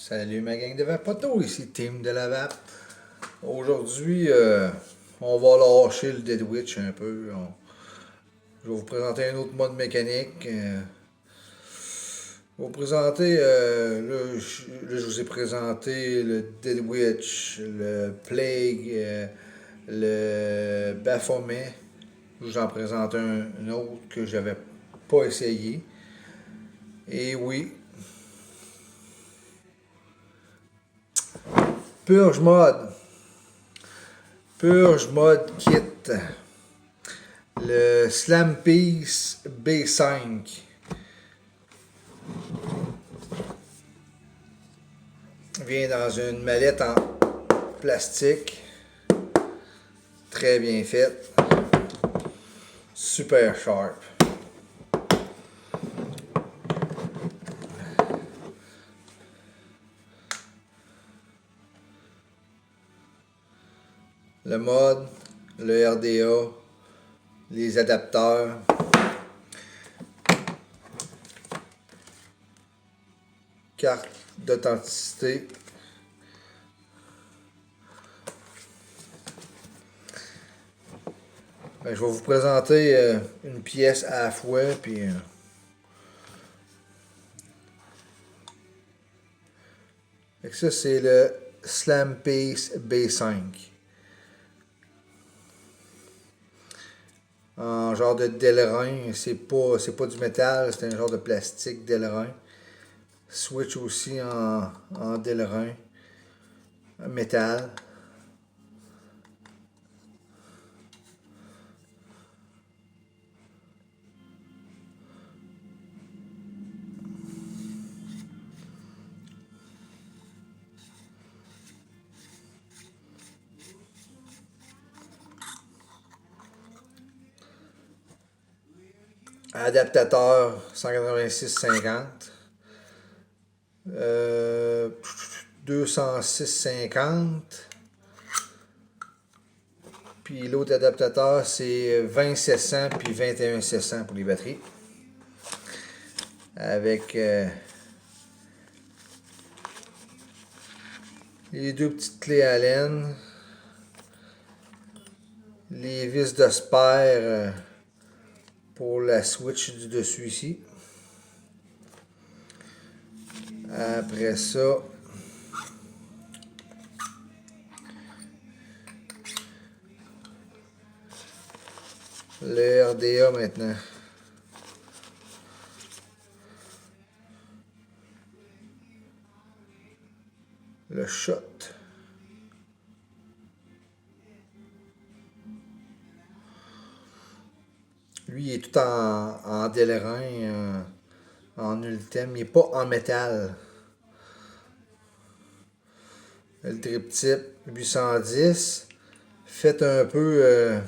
Salut ma gang de Vapoto, ici Team de la Vap. Aujourd'hui, on va lâcher le Dead Witch un peu. Je vais vous présenter un autre mode mécanique. Je vais vous présenter, là, je vous ai présenté le Dead Witch, le Plague, le Baphomet. Je vous en présente un autre que j'avais pas essayé. Et oui, Purge Mode. Purge Mode Kit. Le Slam Piece B5 vient dans une mallette en plastique, très bien faite, super sharp. Le mode, le RDA, les adapteurs, carte d'authenticité, je vais vous présenter une pièce à la fois, puis ça c'est le Slam Piece B5 en genre de Delrin. C'est pas du métal, c'est un genre de plastique Delrin. Switch aussi en Delrin métal. Adaptateur 186,50. 206,50. Puis l'autre adaptateur c'est 20,700 puis 21,700 pour les batteries. Avec les deux petites clés Allen. Les vis de spare pour la switch du dessus ici. Après ça, le RDA maintenant. Le shot. Lui, il est tout en Delrin, en ultime. Il n'est pas en métal. Le drip type 810. Fait un peu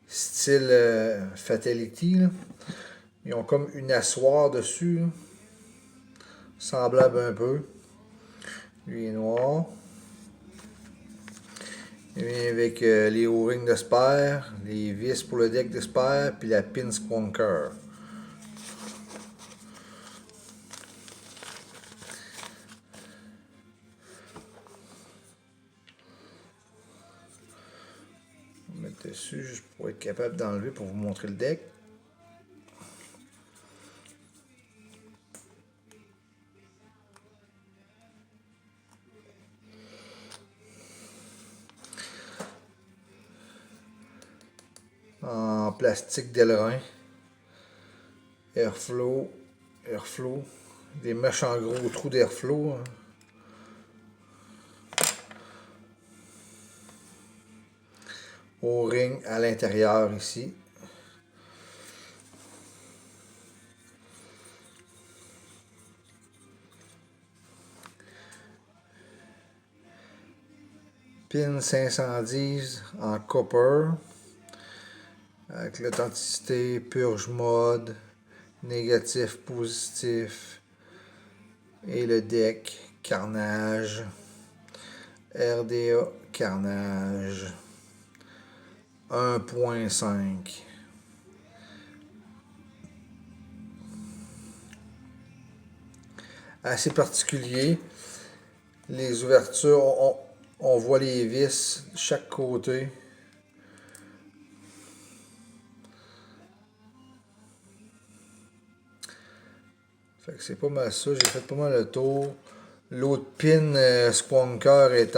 style Fatality. Là. Ils ont comme une assoire dessus. Là. Semblable un peu. Lui est noir. Il vient avec les O-rings de spare, les vis pour le deck de spare, puis la pin squonker. On va mettre dessus juste pour être capable d'enlever pour vous montrer le deck. En plastique Delrin, airflow, des méchants gros trous d'airflow. Hein. O-ring à l'intérieur ici. Pin 510 en copper. Avec l'authenticité, purge mode, négatif, positif. Et le deck, carnage. RDA, carnage. 1.5. Assez particulier. Les ouvertures, on voit les vis de chaque côté. Fait que c'est pas mal ça, j'ai fait pas mal le tour. L'autre pin Squonker est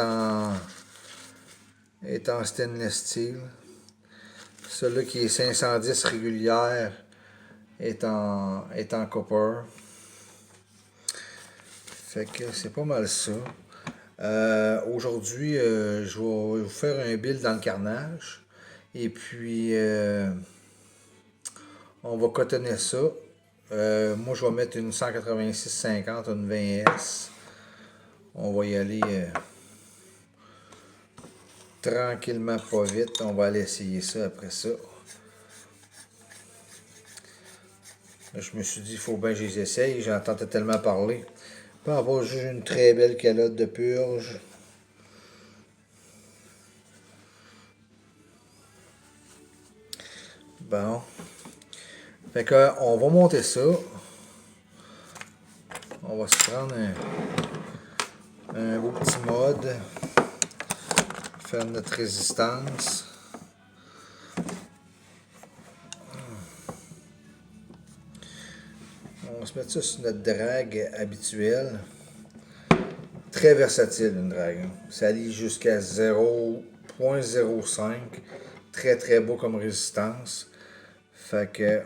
en stainless steel. Celui-là qui est 510 régulière est en copper. Fait que c'est pas mal ça. Aujourd'hui, je vais vous faire un build dans le carnage. Et puis, on va cotonner ça. Moi, je vais mettre une 186-50, une 20S. On va y aller tranquillement, pas vite. On va aller essayer ça après ça. Je me suis dit, il faut bien que je les essaye. J'entends tellement parler. Puis en bas, j'ai une très belle calotte de purge. Bon. Fait que, on va monter ça. On va se prendre un beau petit mode. Faire notre résistance. On va se mettre ça sur notre drague habituelle. Très versatile une drague. Ça lie jusqu'à 0.05. Très très beau comme résistance. Fait que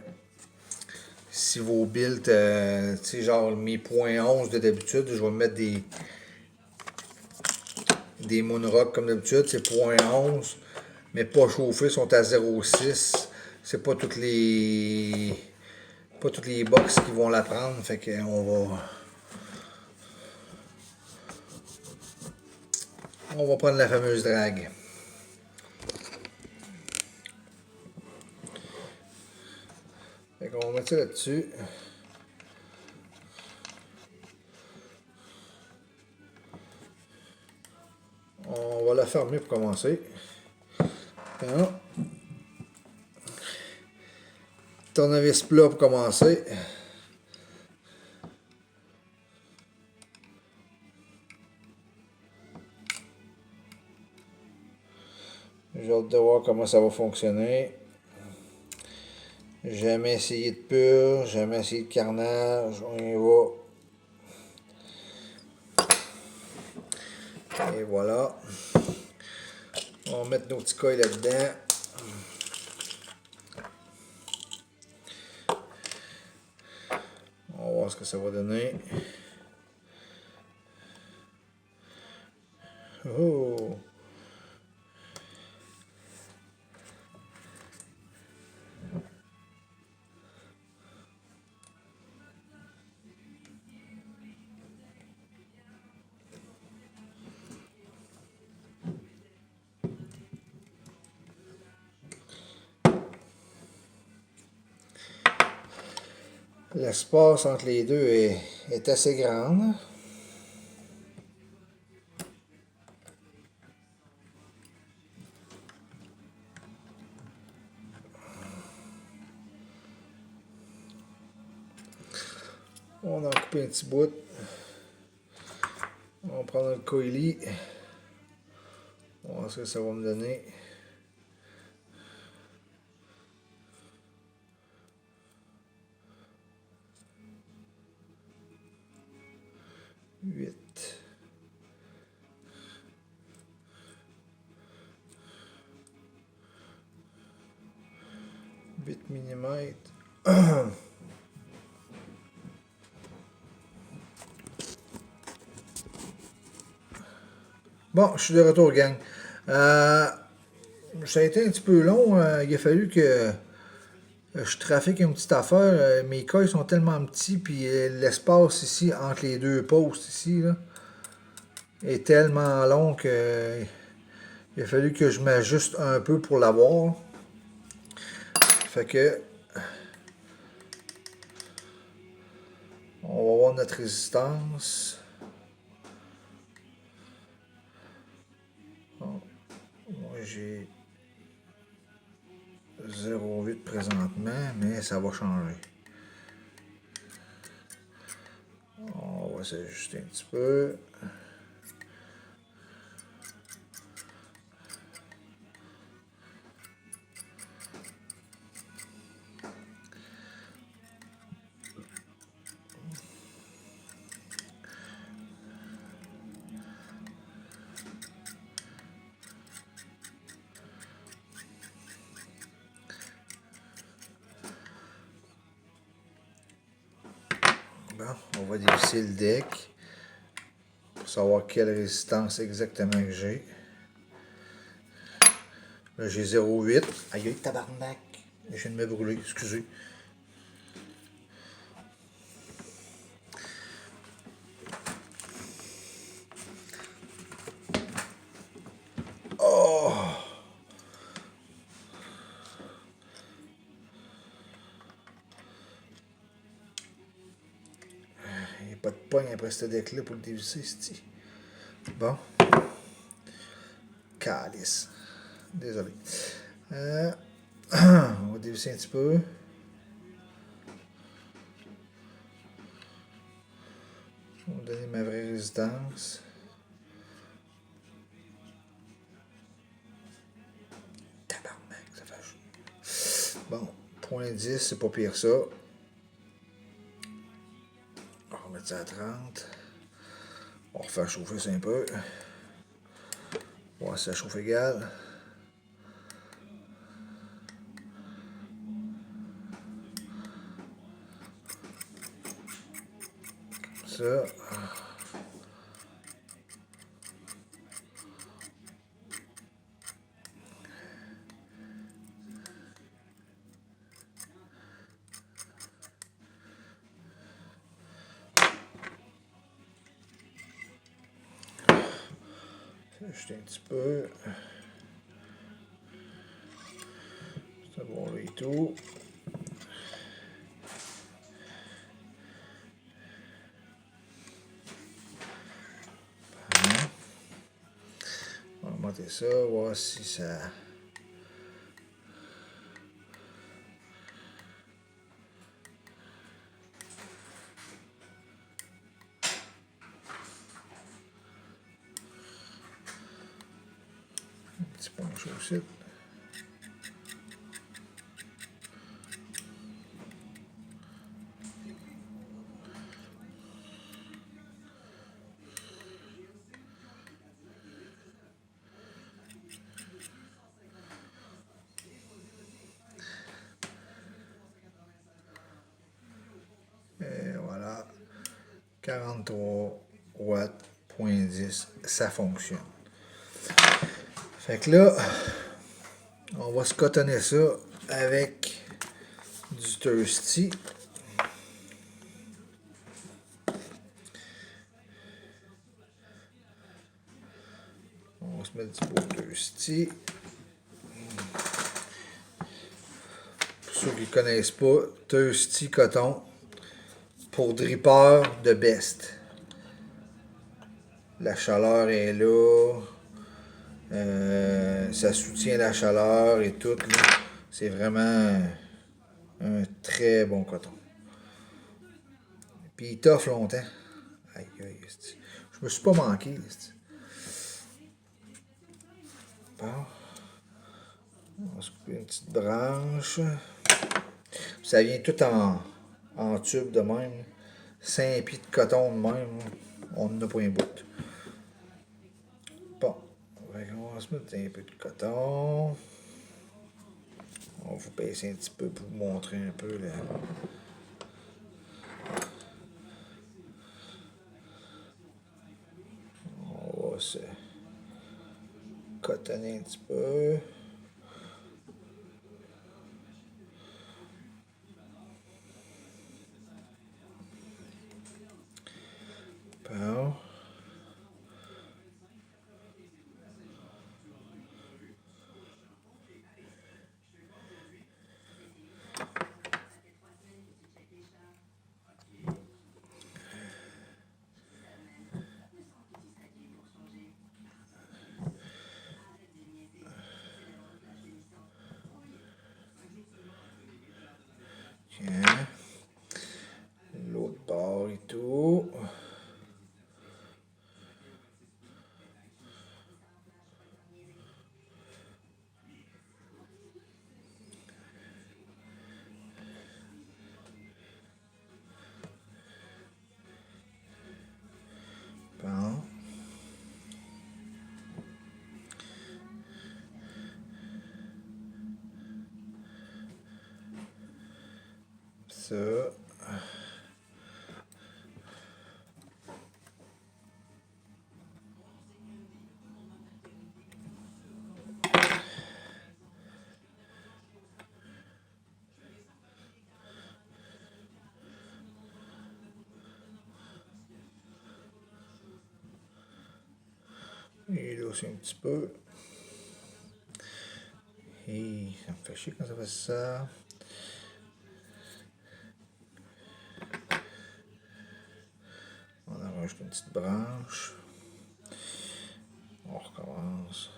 si vos builds, tu sais, genre mes .11 de d'habitude, je vais mettre des Moonrock comme d'habitude, c'est .11, mais pas chauffés, sont à 0.6. C'est pas toutes les box qui vont la prendre, fait que on va prendre la fameuse drague. Fait qu'on va mettre ça là-dessus. On va la fermer pour commencer. Alors, tournevis plat pour commencer. J'ai hâte de voir comment ça va fonctionner. J'ai jamais essayé de purge, jamais essayé de carnage. On y va. Et voilà. On va mettre nos petits coils là-dedans. On va voir ce que ça va donner. Oh! L'espace entre les deux est assez grand. On en coupe un petit bout. On va prendre le coili. On va voir ce que ça va me donner. Huit. Millimètres. Bon, je suis de retour, gang. Ça a été un petit peu long. Il a fallu que je trafique une petite affaire. Mes coils sont tellement petits, puis l'espace ici, entre les deux postes ici, là, est tellement long que il a fallu que je m'ajuste un peu pour l'avoir. Fait que on va voir notre résistance. Bon, moi j'ai 0,8 présentement, mais ça va changer. On va s'ajuster un petit peu. On va dévisser le deck pour savoir quelle résistance exactement que j'ai. Là, j'ai 0,8. Aïe, tabarnak! Je viens de me brûler, excusez. Oh! Il n'y a pas de poigne après ce deck-là pour le dévisser, c'est. Bon. Calice. Désolé. On va dévisser un petit peu. On va donner ma vraie résistance. Tabarnak, ça fait chaud. Bon, 0.10, c'est pas pire ça. On va mettre ça à 30. On va refaire chauffer ça un peu. Ouais, ça chauffe égal. Ça. Juste un petit peu. C'est bon là et tout. On va monter ça, voir si ça. Un petit poncho aussi. Et voilà. 43 watts, 0.10, ça fonctionne. Fait que là, on va se cotonner ça avec du Thirsty. On va se mettre du beau Thirsty. Pour ceux qui ne connaissent pas, Thirsty coton pour dripper de best. La chaleur est là. Ça soutient la chaleur et tout. C'est vraiment un très bon coton. Puis il toffe longtemps. Aïe, aïe, je me suis pas manqué. Bon. On va se couper une petite branche. Ça vient tout en tube de même. 5 pieds de coton de même. On n'en a pas un bout. Bon. On va se mettre un peu de coton. On va vous baisser un petit peu pour vous montrer un peu là. On va se cotonner un petit peu. Bon. Tiens. L'autre bord et tout. Bon. Ça. Et là aussi un petit peu. Et ça me fait chier quand ça fait ça. On en rajoute une petite branche. On recommence.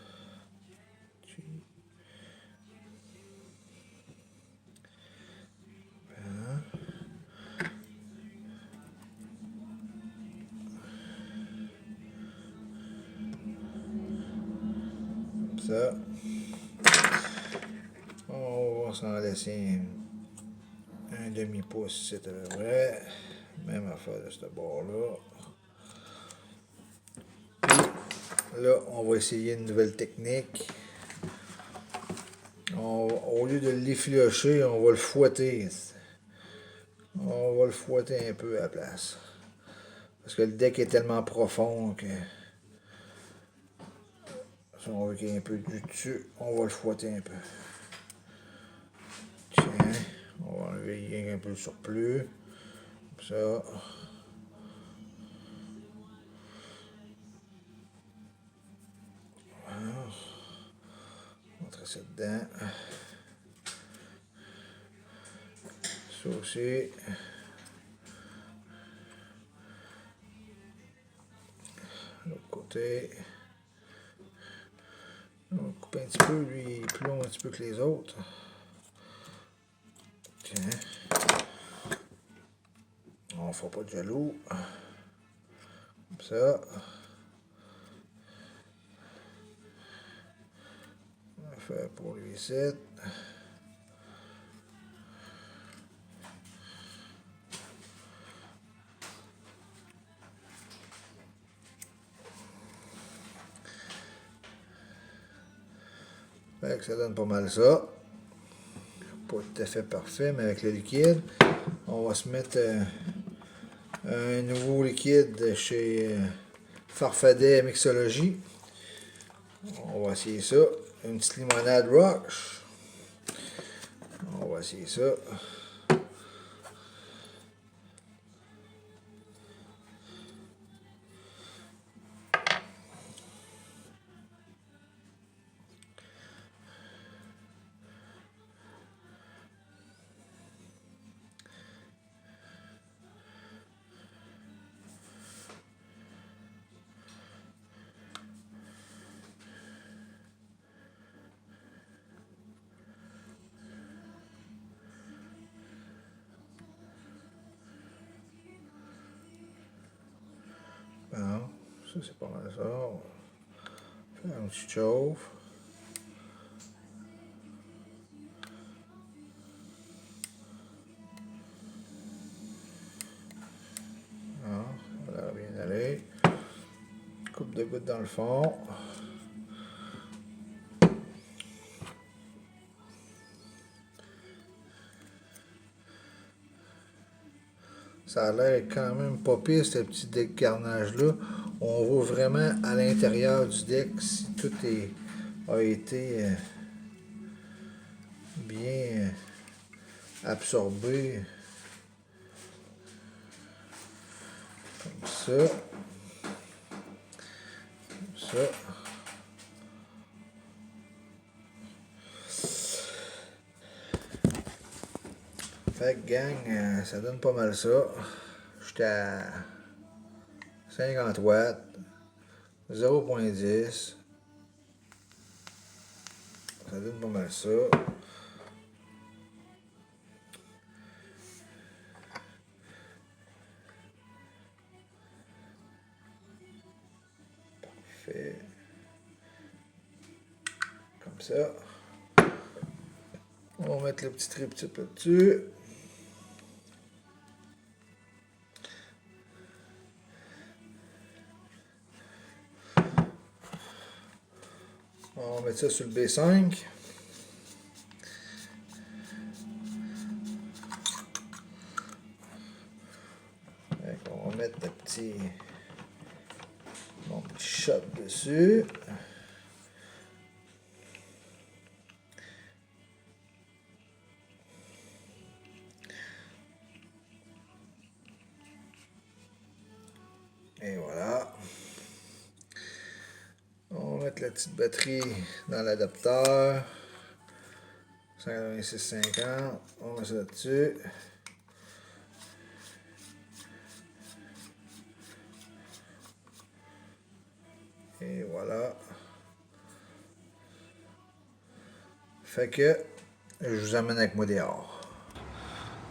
Comme ça. On va s'en laisser un demi-pouce, c'est à peu près. Même affaire de ce bord-là. Là, on va essayer une nouvelle technique. Au lieu de l'effilocher, on va le fouetter. On va le fouetter un peu à la place. Parce que le deck est tellement profond que si on veut qu'il y ait un peu du dessus, on va le fouetter un peu. Tiens, on va enlever un peu le surplus. Comme ça. Montrer ça dedans. Ça aussi. L'autre côté. On va couper un petit peu, lui il est plus long un petit peu que les autres. Tiens. On ne fera pas de jaloux. Comme ça. On va faire pour lui ici. Fait que ça donne pas mal ça. Pas tout à fait parfait, mais avec le liquide, on va se mettre un nouveau liquide chez Farfadet Mixologie. On va essayer ça. Une petite limonade Roche. On va essayer ça. Bon, ça c'est pas mal ça. On va faire une petite chauffe. Bon, ça va bien aller. Coupe de gouttes dans le fond. Ça a l'air quand même pas pire, ce petit décarnage-là. On voit vraiment à l'intérieur du deck si tout a été bien absorbé. Comme ça. Comme ça. Fait que gang, ça donne pas mal ça. J'étais à 50 watts, 0.10. Ça donne pas mal ça. Parfait. Comme ça. On va mettre le petit triptyque là-dessus. On va mettre ça sur le B5. On va mettre mon petit shot dessus. Et voilà. mettre la petite batterie dans l'adapteur. 186,50. On met ça là-dessus. Et voilà. Fait que je vous amène avec moi dehors.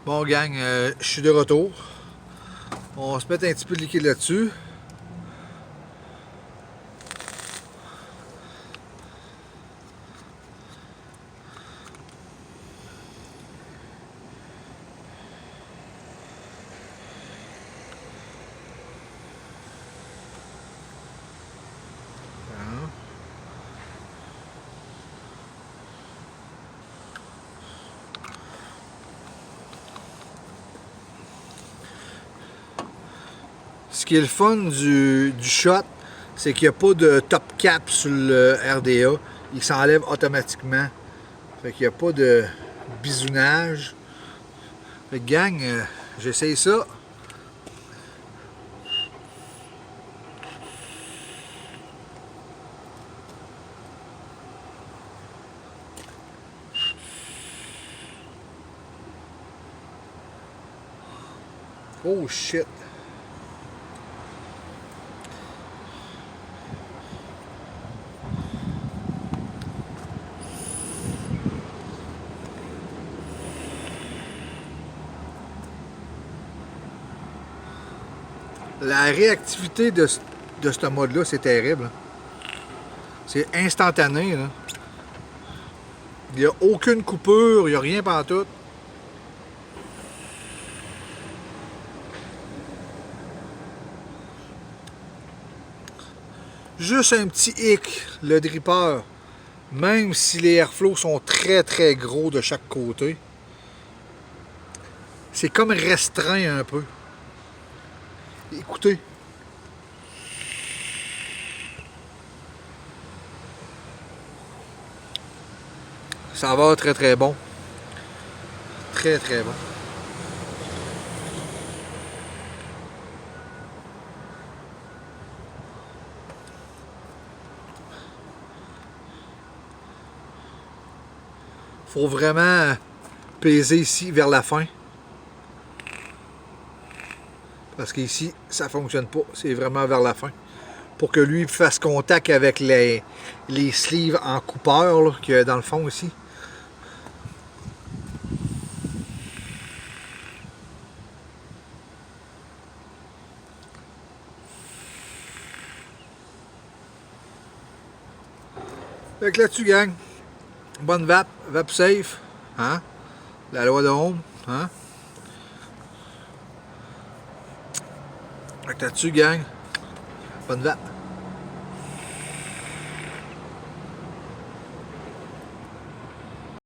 Bon gang, je suis de retour. On va se mettre un petit peu de liquide là-dessus. Ce qui est le fun du shot, c'est qu'il n'y a pas de top cap sur le RDA. Il s'enlève automatiquement. Fait qu'il n'y a pas de bisounage. Fait que gang, j'essaye ça. Oh shit! La réactivité de ce mode-là, c'est terrible. C'est instantané. Là. Il n'y a aucune coupure, il n'y a rien pantoute. Juste un petit hic, le dripper. Même si les airflows sont très très gros de chaque côté, c'est comme restreint un peu. Écoutez. Ça va très très bon. Très très bon. Faut vraiment peser ici vers la fin. Parce qu'ici, ça ne fonctionne pas. C'est vraiment vers la fin. Pour que lui fasse contact avec les sleeves en coupeur qu'il y a dans le fond ici. Fait que là-dessus, gang, bonne vape safe, hein? La loi de Ohm, hein? Fait que là-dessus, gang, bonne vape.